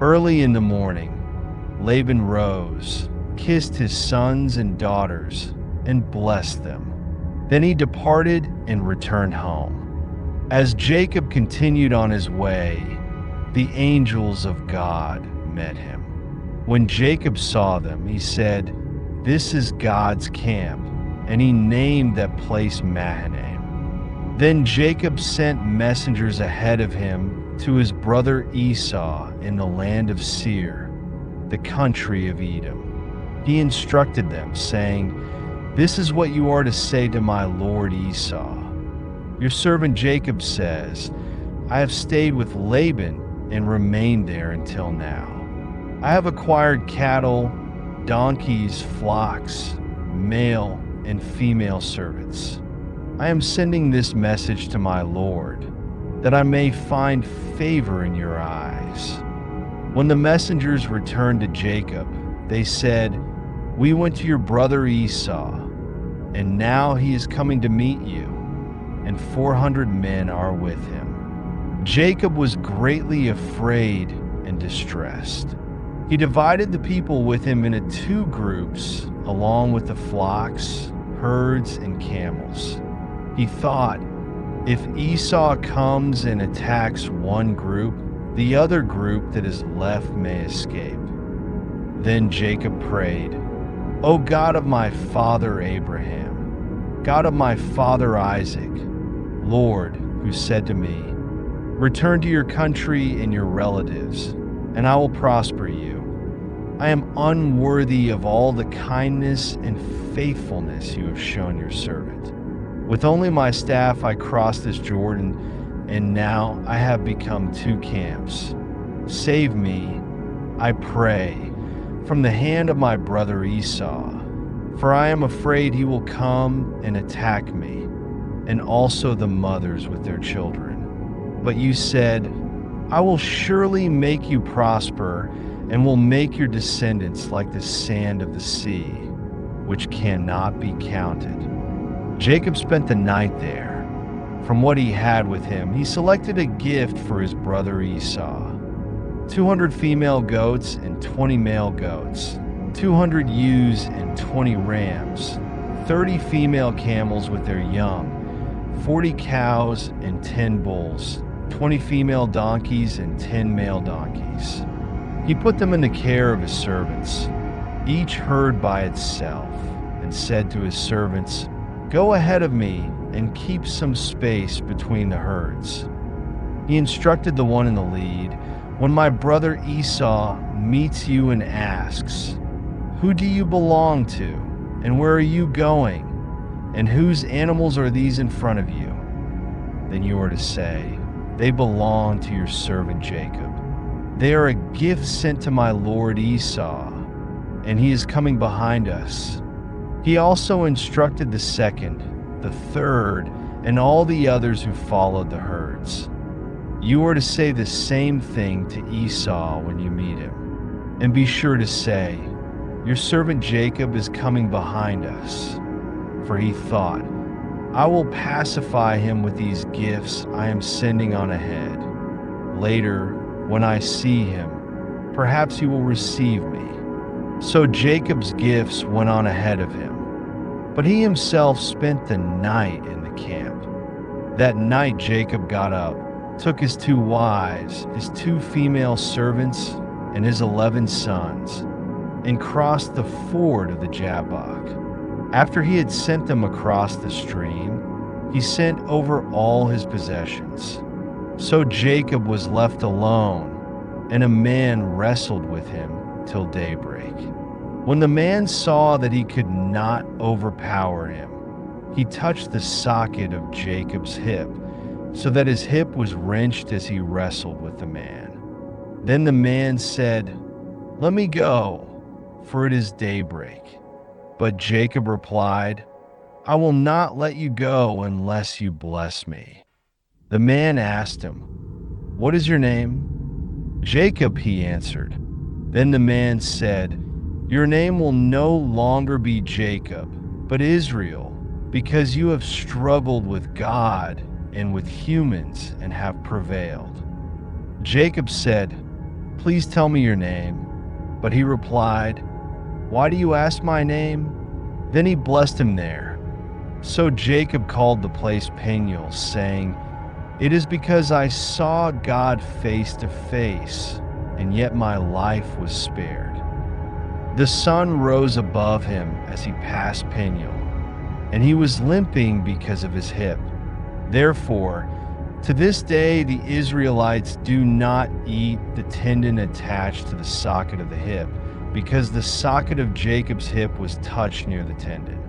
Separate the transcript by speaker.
Speaker 1: Early in the morning, Laban rose, kissed his sons and daughters, and blessed them. Then he departed and returned home. As Jacob continued on his way, the angels of God met him. When Jacob saw them, he said, "This is God's camp," and he named that place Mahanaim. Then Jacob sent messengers ahead of him to his brother Esau in the land of Seir, the country of Edom. He instructed them, saying, "This is what you are to say to my lord Esau. Your servant Jacob says, I have stayed with Laban and remained there until now. I have acquired cattle, donkeys, flocks, male and female servants. I am sending this message to my lord, that I may find favor in your eyes." When the messengers returned to Jacob, they said, "We went to your brother Esau, and now he is coming to meet you, and 400 men are with him." Jacob was greatly afraid and distressed. He divided the people with him into 2 groups, along with the flocks, herds, and camels. He thought, if Esau comes and attacks one group, the other group that is left may escape. Then Jacob prayed, "O God of my father Abraham, God of my father Isaac, Lord, who said to me, 'Return to your country and your relatives, and I will prosper you.' I am unworthy of all the kindness and faithfulness you have shown your servant. With only my staff I crossed this Jordan, and now I have become 2 camps. Save me, I pray, from the hand of my brother Esau, for I am afraid he will come and attack me, and also the mothers with their children. But you said, I will surely make you prosper, and will make your descendants like the sand of the sea, which cannot be counted." Jacob spent the night there. From what he had with him, he selected a gift for his brother Esau: 200 female goats and 20 male goats, 200 ewes and 20 rams, 30 female camels with their young, 40 cows and 10 bulls, 20 female donkeys and 10 male donkeys. He put them in the care of his servants, each herd by itself, and said to his servants, "Go ahead of me and keep some space between the herds." He instructed the one in the lead, "When my brother Esau meets you and asks, 'Who do you belong to, and where are you going, and whose animals are these in front of you?' then you are to say, 'They belong to your servant Jacob. They are a gift sent to my lord Esau, and he is coming behind us.'" He also instructed the second, the third, and all the others who followed the herds. "You are to say the same thing to Esau when you meet him, and be sure to say, 'Your servant Jacob is coming behind us.' For he thought, 'I will pacify him with these gifts I am sending on ahead. Later, when I see him, perhaps he will receive me.' So Jacob's gifts went on ahead of him, but he himself spent the night in the camp. That night Jacob got up, took his 2 wives, his 2 female servants, and his 11 sons, and crossed the ford of the Jabbok. After he had sent them across the stream, he sent over all his possessions. So Jacob was left alone, and a man wrestled with him till daybreak. When the man saw that he could not overpower him, he touched the socket of Jacob's hip, so that his hip was wrenched as he wrestled with the man. Then the man said, "Let me go, for it is daybreak." But Jacob replied, "I will not let you go unless you bless me." The man asked him, "What is your name?" "Jacob," he answered. Then the man said, "Your name will no longer be Jacob, but Israel, because you have struggled with God and with humans and have prevailed." Jacob said, Please tell me your name." But he replied, "Why do you ask my name?" Then he blessed him there. So Jacob called the place Peniel, saying, "It is because I saw God face to face, and yet my life was spared." The sun rose above him as he passed Peniel, and he was limping because of his hip. Therefore, to this day the Israelites do not eat the tendon attached to the socket of the hip, because the socket of Jacob's hip was touched near the tendon.